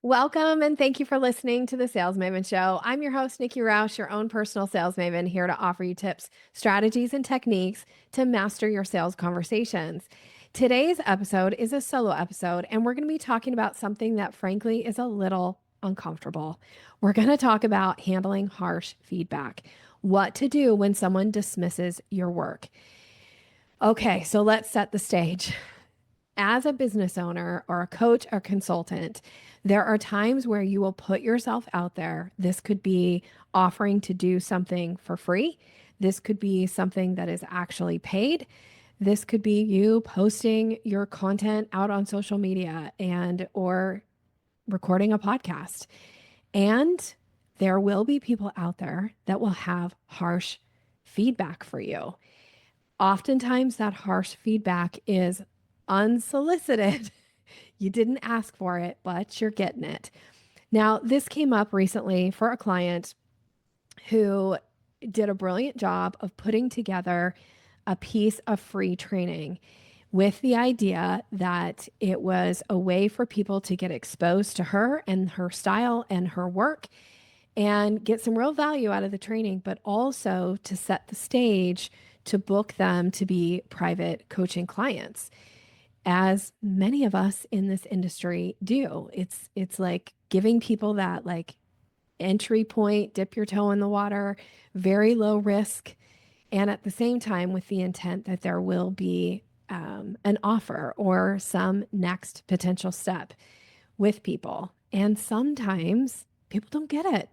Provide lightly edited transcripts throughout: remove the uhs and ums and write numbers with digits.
Welcome and thank you for listening to the Sales Maven Show. I'm your host, Nikki Rausch, your own personal sales maven, here to offer you tips, strategies, and techniques to master your sales conversations. Today's episode is a solo episode, and we're going to be talking about something that, frankly, is a little uncomfortable. We're going to talk about handling harsh feedback, what to do when someone dismisses your work. Okay, so let's set the stage. As a business owner or a coach or consultant, there are times where you will put yourself out there. This could be offering to do something for free. This could be something that is actually paid. This could be you posting your content out on social media and or recording a podcast. And there will be people out there that will have harsh feedback for you. Oftentimes that harsh feedback is unsolicited. You didn't ask for it, but you're getting it. Now, this came up recently for a client who did a brilliant job of putting together a piece of free training with the idea that it was a way for people to get exposed to her and her style and her work and get some real value out of the training, but also to set the stage to book them to be private coaching clients, as many of us in this industry do. It's like giving people that like entry point, dip your toe in the water, very low risk, and at the same time with the intent that there will be an offer or some next potential step with people. And sometimes people don't get it.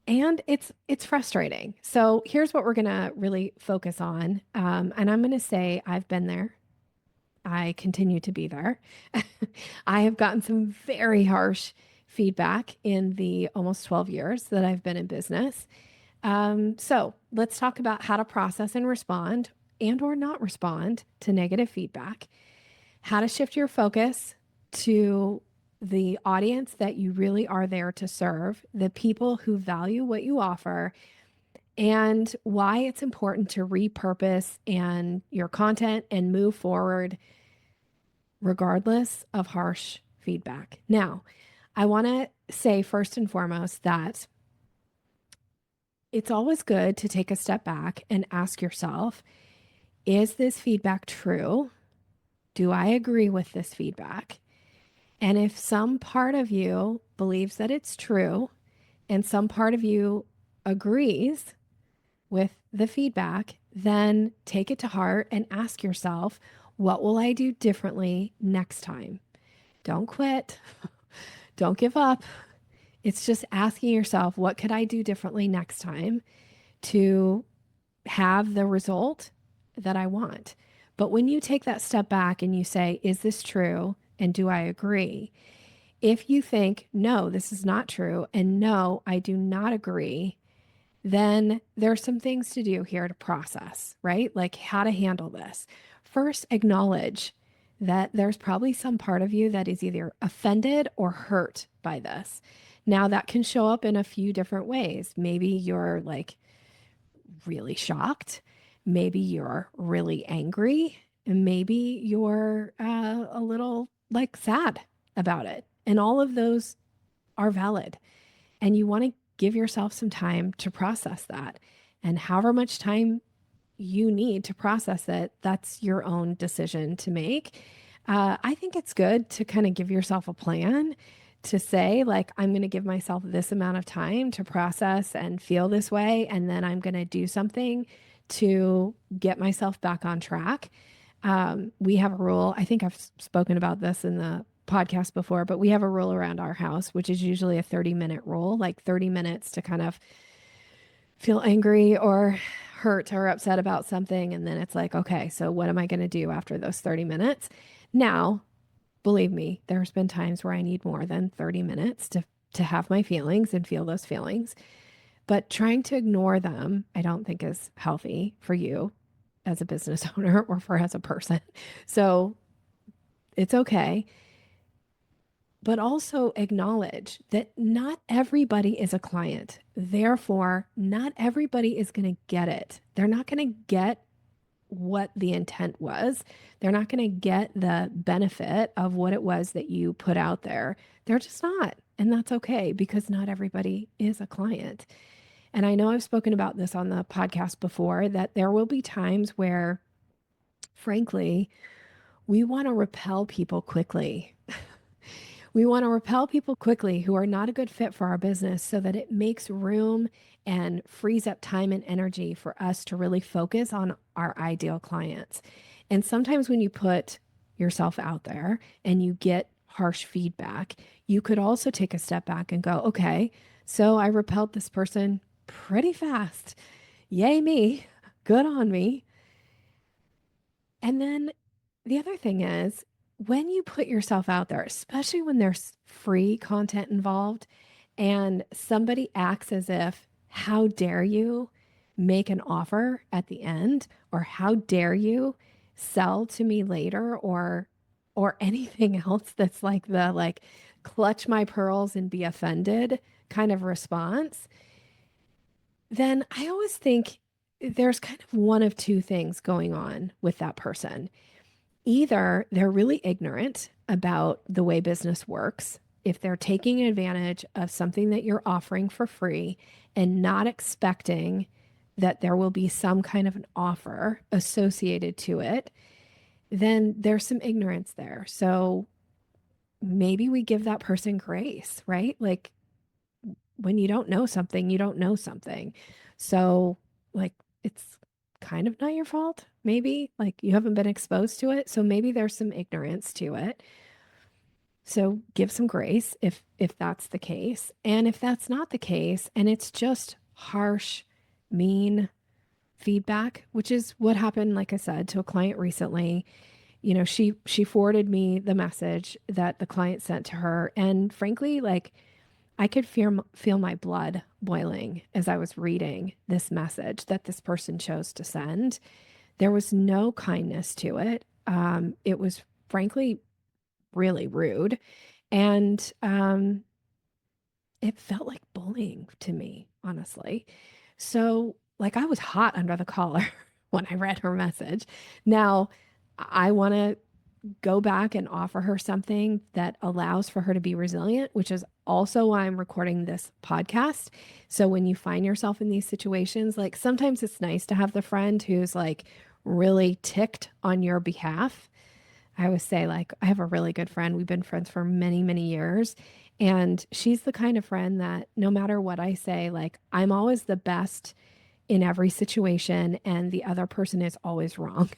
And it's frustrating. So here's what we're gonna really focus on. And I'm gonna say I've been there. I continue to be there. I have gotten some very harsh feedback in the almost 12 years that I've been in business. So let's talk about how to process and respond and or not respond to negative feedback, how to shift your focus to the audience that you really are there to serve, the people who value what you offer, and why it's important to repurpose and your content and move forward regardless of harsh feedback. Now, I want to say first and foremost that it's always good to take a step back and ask yourself, is this feedback true? Do I agree with this feedback? And if some part of you believes that it's true and some part of you agrees with the feedback, then take it to heart and ask yourself, what will I do differently next time? Don't quit. Don't give up. It's just asking yourself, what could I do differently next time to have the result that I want? But when you take that step back and you say, is this true? And do I agree? If you think, no, this is not true, and no, I do not agree, then there's some things to do here to process, right? Like how to handle this. First, acknowledge that there's probably some part of you that is either offended or hurt by this. Now, that can show up in a few different ways. Maybe you're like really shocked. Maybe you're really angry. And maybe you're a little like sad about it. And all of those are valid. And you want to give yourself some time to process that. And however much time you need to process it, that's your own decision to make. I think it's good to kind of give yourself a plan to say, like, I'm going to give myself this amount of time to process and feel this way. And then I'm going to do something to get myself back on track. We have a rule. I think I've spoken about this in the podcast before, but we have a rule around our house, which is usually a 30-minute rule, like 30 minutes to kind of feel angry or hurt or upset about something. And then it's like, okay, so what am I going to do after those 30 minutes? Now, believe me, there's been times where I need more than 30 minutes to have my feelings and feel those feelings. But trying to ignore them, I don't think is healthy for you as a business owner or for as a person. So it's okay. But also acknowledge that not everybody is a client. Therefore, not everybody is going to get it. They're not going to get what the intent was. They're not going to get the benefit of what it was that you put out there. They're just not. And that's okay because not everybody is a client. And I know I've spoken about this on the podcast before that there will be times where, frankly, we want to repel people quickly. We want to repel people quickly who are not a good fit for our business so that it makes room and frees up time and energy for us to really focus on our ideal clients. And sometimes when you put yourself out there and you get harsh feedback, you could also take a step back and go, okay, so I repelled this person pretty fast. Yay, me. Good on me. And then the other thing is when you put yourself out there, especially when there's free content involved and somebody acts as if, how dare you make an offer at the end, or how dare you sell to me later, or anything else that's like the like clutch my pearls and be offended kind of response, then I always think there's kind of one of two things going on with that person. Either they're really ignorant about the way business works, if they're taking advantage of something that you're offering for free and not expecting that there will be some kind of an offer associated to it, then there's some ignorance there. So maybe we give that person grace, right? Like when you don't know something, you don't know something. So, like, it's kind of not your fault, maybe. Like, you haven't been exposed to it. So, maybe there's some ignorance to it. So, give some grace if that's the case. And if that's not the case, and it's just harsh, mean feedback, which is what happened, like I said, to a client recently. You know, she forwarded me the message that the client sent to her. And frankly, like, I could feel my blood boiling as I was reading this message that this person chose to send. There was no kindness to it. It was frankly really rude. And it felt like bullying to me, honestly. So, like, I was hot under the collar when I read her message. Now, I want to go back and offer her something that allows for her to be resilient, which is also why I'm recording this podcast. So when you find yourself in these situations, like sometimes it's nice to have the friend who's like really ticked on your behalf. I always say, like, I have a really good friend. We've been friends for many, many years. And she's the kind of friend that no matter what I say, like, I'm always the best in every situation, and the other person is always wrong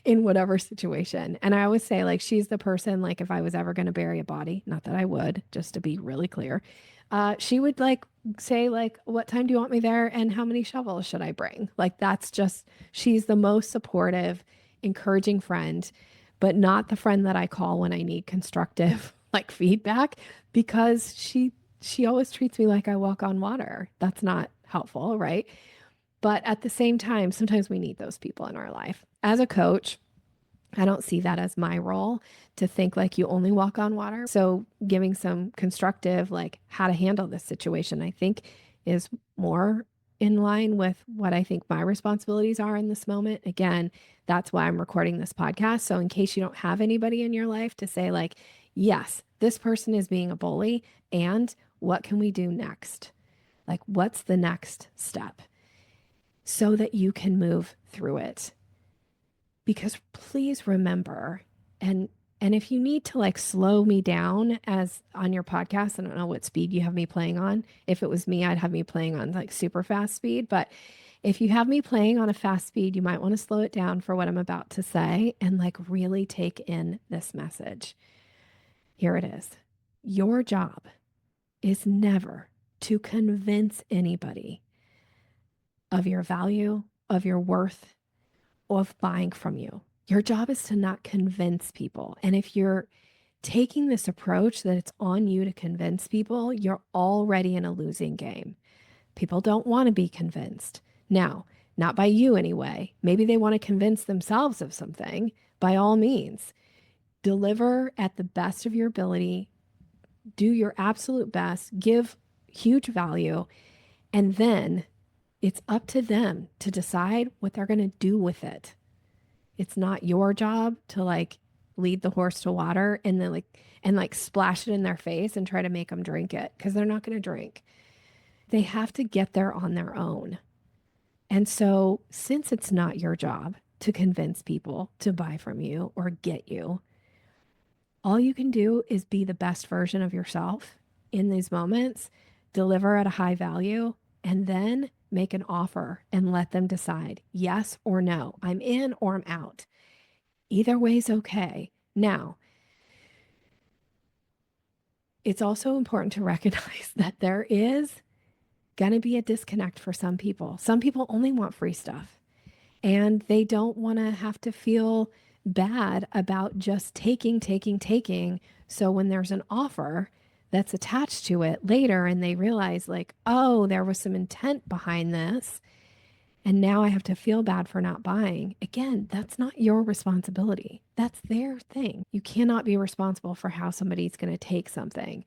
in whatever situation. And I always say, like, she's the person, like, if I was ever going to bury a body, not that I would, just to be really clear, she would like say, like, what time do you want me there? And how many shovels should I bring? Like, that's just, she's the most supportive, encouraging friend, but not the friend that I call when I need constructive like feedback, because she always treats me like I walk on water. That's not helpful, right? But at the same time, sometimes we need those people in our life. As a coach, I don't see that as my role to think like you only walk on water. So giving some constructive, like how to handle this situation, I think is more in line with what I think my responsibilities are in this moment. Again, that's why I'm recording this podcast. So in case you don't have anybody in your life to say like, yes, this person is being a bully, and what can we do next? Like, what's the next step so that you can move through it? Because please remember, and if you need to like slow me down as on your podcast, I don't know what speed you have me playing on. If it was me, I'd have me playing on like super fast speed. But if you have me playing on a fast speed, you might want to slow it down for what I'm about to say and like really take in this message. Here it is. Your job is never to convince anybody of your value, of your worth, of buying from you. Your job is to not convince people. And if you're taking this approach that it's on you to convince people, you're already in a losing game. People don't want to be convinced. Now, not by you anyway. Maybe they want to convince themselves of something. By all means, deliver at the best of your ability, do your absolute best, give huge value, and then it's up to them to decide what they're going to do with it. It's not your job to like lead the horse to water and then like splash it in their face and try to make them drink it because they're not going to drink. They have to get there on their own. And so, since it's not your job to convince people to buy from you or get you, all you can do is be the best version of yourself in these moments, deliver at a high value, and then make an offer and let them decide yes or no. I'm in or I'm out. Either way is okay. Now, it's also important to recognize that there is going to be a disconnect for some people. Some people only want free stuff and they don't want to have to feel bad about just taking. So when there's an offer that's attached to it later and they realize, like, oh, there was some intent behind this. And now I have to feel bad for not buying. Again, that's not your responsibility. That's their thing. You cannot be responsible for how somebody's going to take something.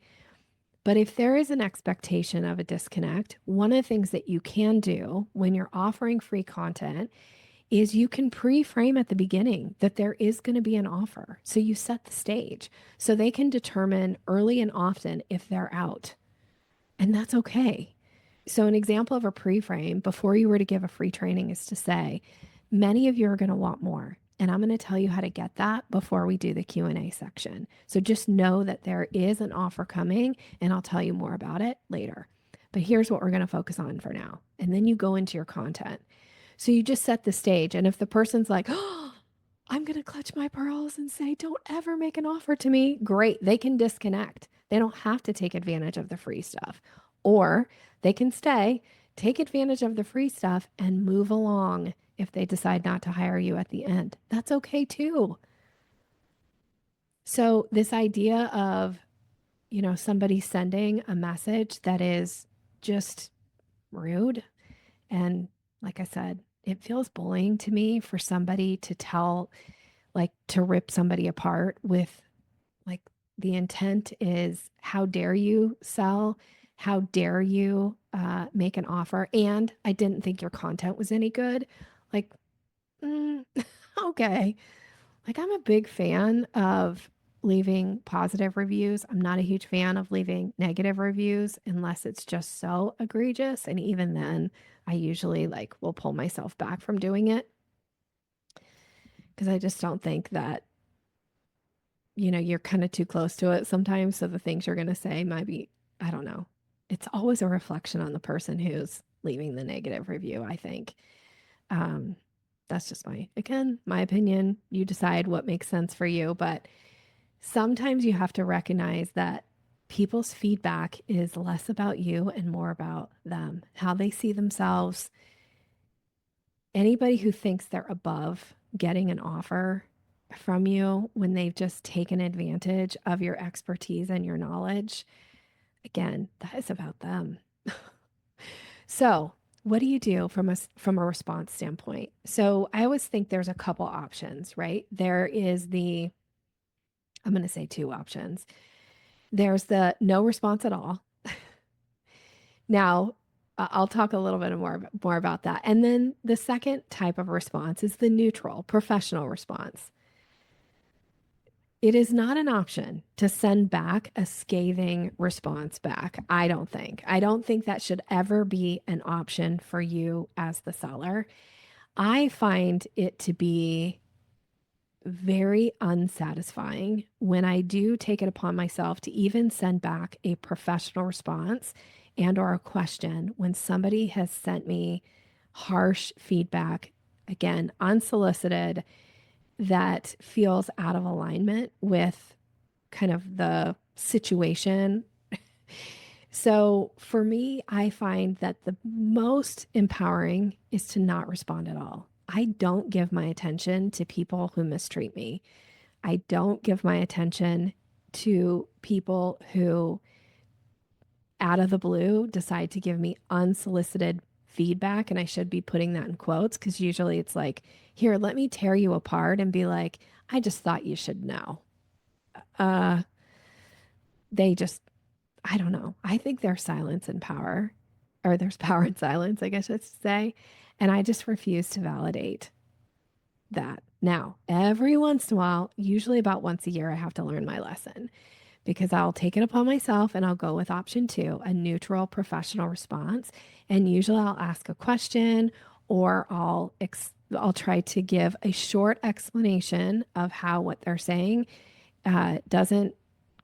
But if there is an expectation of a disconnect, one of the things that you can do when you're offering free content is you can pre-frame at the beginning that there is going to be an offer. So you set the stage so they can determine early and often if they're out. And that's okay. So an example of a pre-frame before you were to give a free training is to say, many of you are going to want more. And I'm going to tell you how to get that before we do the Q&A section. So just know that there is an offer coming and I'll tell you more about it later. But here's what we're going to focus on for now. And then you go into your content. So you just set the stage. And if the person's like, oh, I'm going to clutch my pearls and say, don't ever make an offer to me, great. They can disconnect. They don't have to take advantage of the free stuff. Or they can stay, take advantage of the free stuff and move along if they decide not to hire you at the end. That's okay too. So this idea of, somebody sending a message that is just rude. And like I said, it feels bullying to me for somebody to to rip somebody apart with like the intent is, how dare you sell? How dare you make an offer? And I didn't think your content was any good. Like, okay. Like, I'm a big fan of leaving positive reviews. I'm not a huge fan of leaving negative reviews unless it's just so egregious. And even then, I usually will pull myself back from doing it because I just don't think that, you're kind of too close to it sometimes. So the things you're going to say might be, I don't know. It's always a reflection on the person who's leaving the negative review, I think. That's just my opinion. You decide what makes sense for you. But sometimes you have to recognize that people's feedback is less about you and more about them, how they see themselves. Anybody who thinks they're above getting an offer from you when they've just taken advantage of your expertise and your knowledge, again, that is about them. So, what do you do from a response standpoint? So, I always think there's a couple options, right? I'm going to say two options. There's the no response at all. Now, I'll talk a little bit more about that. And then the second type of response is the neutral, professional response. It is not an option to send back a scathing response back. I don't think. I don't think that should ever be an option for you as the seller. I find it to be very unsatisfying when I do take it upon myself to even send back a professional response and or a question when somebody has sent me harsh feedback, again, unsolicited, that feels out of alignment with kind of the situation. So for me, I find that the most empowering is to not respond at all. I don't give my attention to people who mistreat me. I don't give my attention to people who, out of the blue, decide to give me unsolicited feedback. And I should be putting that in quotes because usually it's like, here, let me tear you apart and be like, I just thought you should know. They just, I don't know. I think there's silence and power, or there's power in silence, I guess I should say. And I just refuse to validate that. Now, every once in a while, usually about once a year, I have to learn my lesson because I'll take it upon myself and I'll go with option two, a neutral professional response. And usually I'll ask a question or I'll try to give a short explanation of how what they're saying doesn't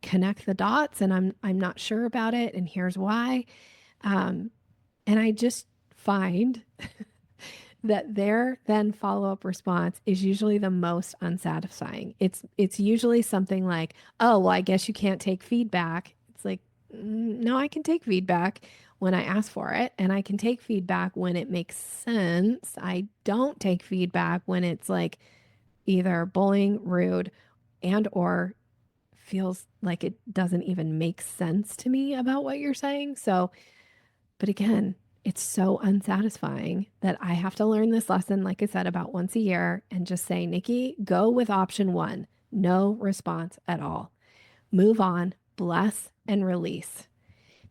connect the dots, and I'm not sure about it, and here's why. Um, and I just find that their then follow-up response is usually the most unsatisfying. It's usually something like, "Oh, well, I guess you can't take feedback." It's like, No, I can take feedback when I ask for it, and I can take feedback when it makes sense. I don't take feedback when it's like either bullying, rude, and or feels like it doesn't even make sense to me about what you're saying. So, but again, it's so unsatisfying that I have to learn this lesson, like I said, about once a year and just say, Nikki, go with option one, no response at all. Move on, bless and release.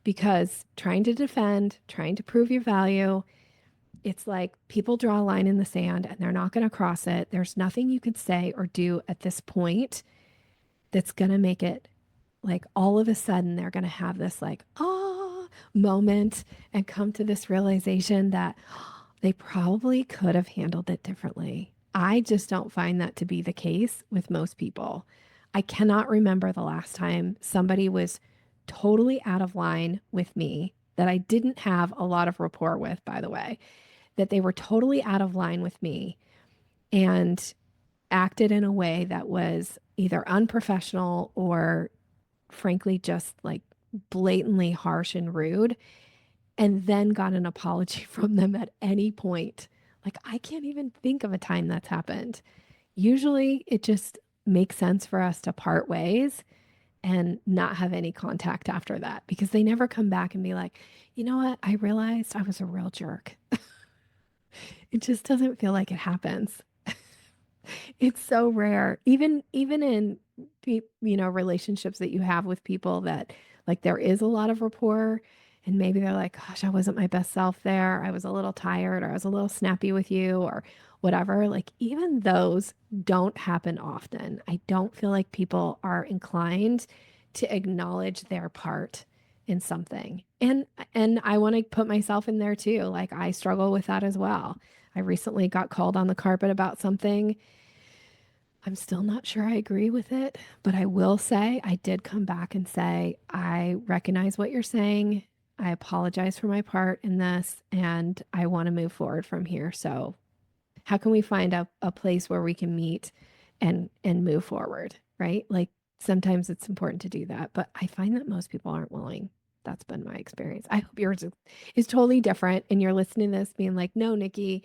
Because trying to defend, trying to prove your value, it's like people draw a line in the sand and they're not going to cross it. There's nothing you could say or do at this point that's going to make it like all of a sudden they're going to have this like, moment and come to this realization that they probably could have handled it differently. I just don't find that to be the case with most people. I cannot remember the last time somebody was totally out of line with me that I didn't have a lot of rapport with, by the way, that they were totally out of line with me and acted in a way that was either unprofessional or frankly just like blatantly harsh and rude, and then got an apology from them at any point. Like, I can't even think of a time that's happened. Usually it just makes sense for us to part ways and not have any contact after that because they never come back and be like, you know what? I realized I was a real jerk. It just doesn't feel like it happens. It's so rare. Even in relationships that you have with people that like there is a lot of rapport and maybe they're like, gosh, I wasn't my best self there. I was a little tired or I was a little snappy with you or whatever. Like even those don't happen often. I don't feel like people are inclined to acknowledge their part in something. And I want to put myself in there too. Like I struggle with that as well. I recently got called on the carpet about something. I'm still not sure I agree with it, but I will say I did come back and say, I recognize what you're saying. I apologize for my part in this, and I want to move forward from here. So, how can we find a place where we can meet and move forward, right? Like sometimes it's important to do that, but I find that most people aren't willing. That's been my experience. I hope yours is totally different, and you're listening to this being like, no, Nikki,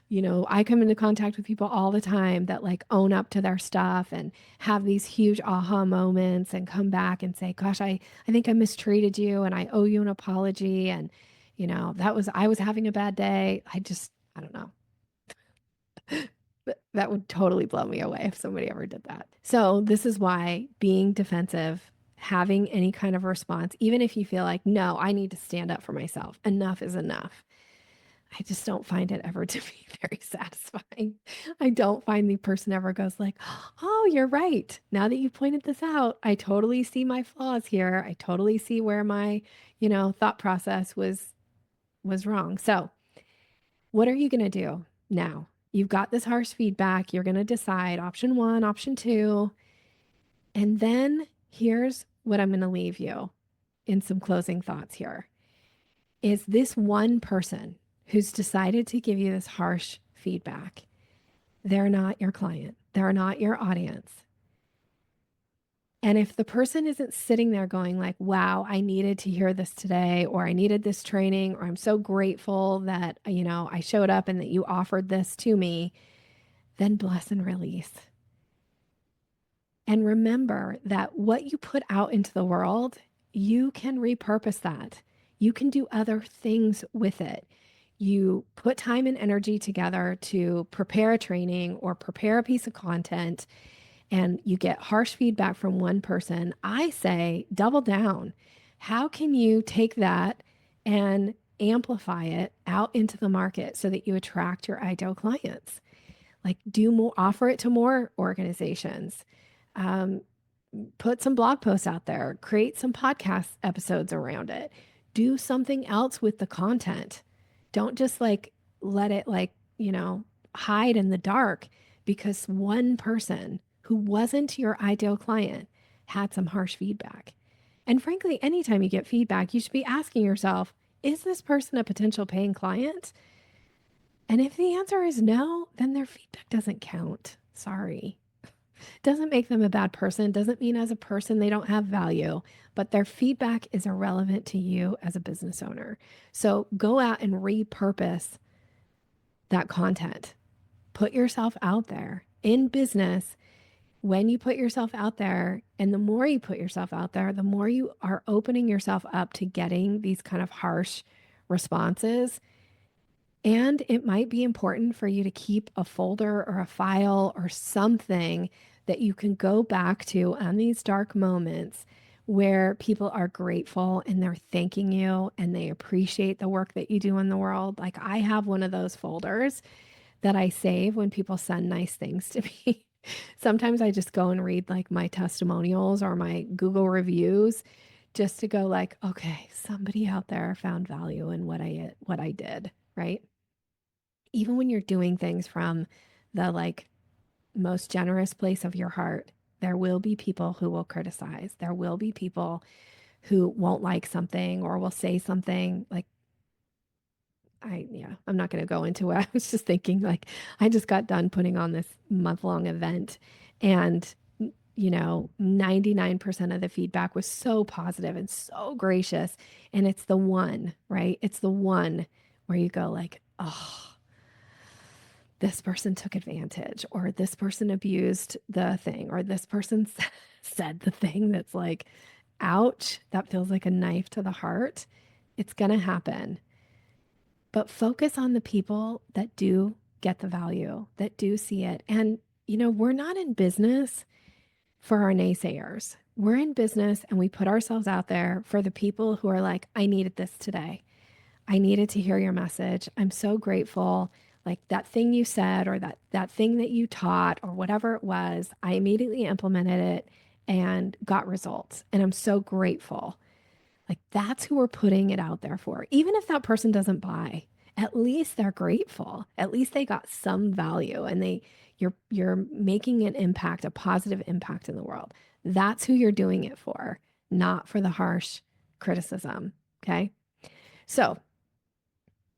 I come into contact with people all the time that like own up to their stuff and have these huge aha moments and come back and say, gosh, I think I mistreated you and I owe you an apology. And, I was having a bad day. I don't know. That would totally blow me away if somebody ever did that. So this is why being defensive, having any kind of response, even if you feel like, no, I need to stand up for myself, enough is enough. I just don't find it ever to be very satisfying. I don't find the person ever goes like, "Oh, you're right. Now that you pointed this out, I totally see my flaws here. I totally see where my, thought process was wrong." So, what are you going to do now? You've got this harsh feedback. You're going to decide option one, option two, and then here's what I'm going to leave you in some closing thoughts here. Is this one person who's decided to give you this harsh feedback? They're not your client. They're not your audience. And if the person isn't sitting there going like, wow, I needed to hear this today, or I needed this training, or I'm so grateful that, I showed up and that you offered this to me, then bless and release. And remember that what you put out into the world, you can repurpose that. You can do other things with it. You put time and energy together to prepare a training or prepare a piece of content, and you get harsh feedback from one person. I say double down. How can you take that and amplify it out into the market so that you attract your ideal clients? Like do more, offer it to more organizations. Um, Put some blog posts out there, create some podcast episodes around it, do something else with the content. Don't just like let it like, hide in the dark because one person who wasn't your ideal client had some harsh feedback. And frankly, anytime you get feedback, you should be asking yourself, is this person a potential paying client? And if the answer is no, then their feedback doesn't count. Sorry. Doesn't make them a bad person, doesn't mean as a person they don't have value, but their feedback is irrelevant to you as a business owner. So go out and repurpose that content. Put yourself out there in business. When you put yourself out there, and the more you put yourself out there, the more you are opening yourself up to getting these kind of harsh responses. And it might be important for you to keep a folder or a file or something that you can go back to on these dark moments where people are grateful and they're thanking you and they appreciate the work that you do in the world. Like I have one of those folders that I save when people send nice things to me. Sometimes I just go and read like my testimonials or my Google reviews just to go like, okay, somebody out there found value in what I did, right? Even when you're doing things from the like most generous place of your heart, there will be people who will criticize. There will be people who won't like something or will say something like, I'm not going to go into it. I was just thinking like, I just got done putting on this month-long event and 99% of the feedback was so positive and so gracious. And it's the one, right? It's the one where you go like, oh, this person took advantage, or this person abused the thing, or this person said the thing that's like, ouch, that feels like a knife to the heart. It's going to happen. But focus on the people that do get the value, that do see it. And, we're not in business for our naysayers. We're in business and we put ourselves out there for the people who are like, I needed this today. I needed to hear your message. I'm so grateful. Like that thing you said, or that thing that you taught, or whatever it was, I immediately implemented it and got results. And I'm so grateful. Like that's who we're putting it out there for. Even if that person doesn't buy, at least they're grateful. At least they got some value and you're making an impact, a positive impact in the world. That's who you're doing it for, not for the harsh criticism. Okay. So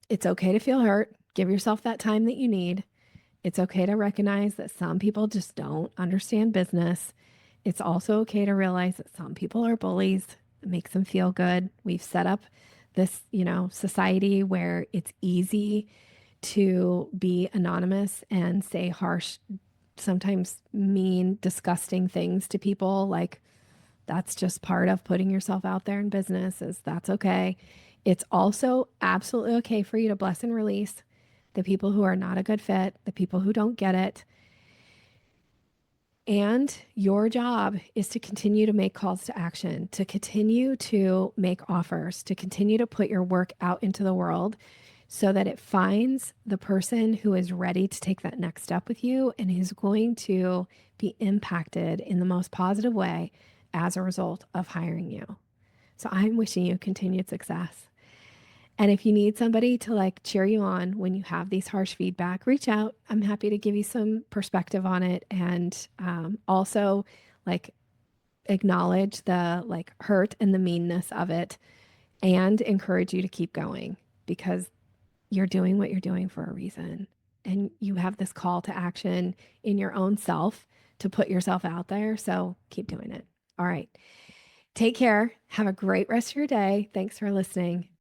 it's okay to feel hurt. Give yourself that time that you need. It's okay to recognize that some people just don't understand business. It's also okay to realize that some people are bullies. It makes them feel good. We've set up this, society where it's easy to be anonymous and say harsh, sometimes mean, disgusting things to people. Like that's just part of putting yourself out there in business, is that's okay. It's also absolutely okay for you to bless and release the people who are not a good fit, the people who don't get it. And your job is to continue to make calls to action, to continue to make offers, to continue to put your work out into the world so that it finds the person who is ready to take that next step with you and who's going to be impacted in the most positive way as a result of hiring you. So I'm wishing you continued success. And if you need somebody to like cheer you on when you have these harsh feedback, reach out. I'm happy to give you some perspective on it. And also like acknowledge the like hurt and the meanness of it and encourage you to keep going because you're doing what you're doing for a reason. And you have this call to action in your own self to put yourself out there. So keep doing it. All right. Take care. Have a great rest of your day. Thanks for listening.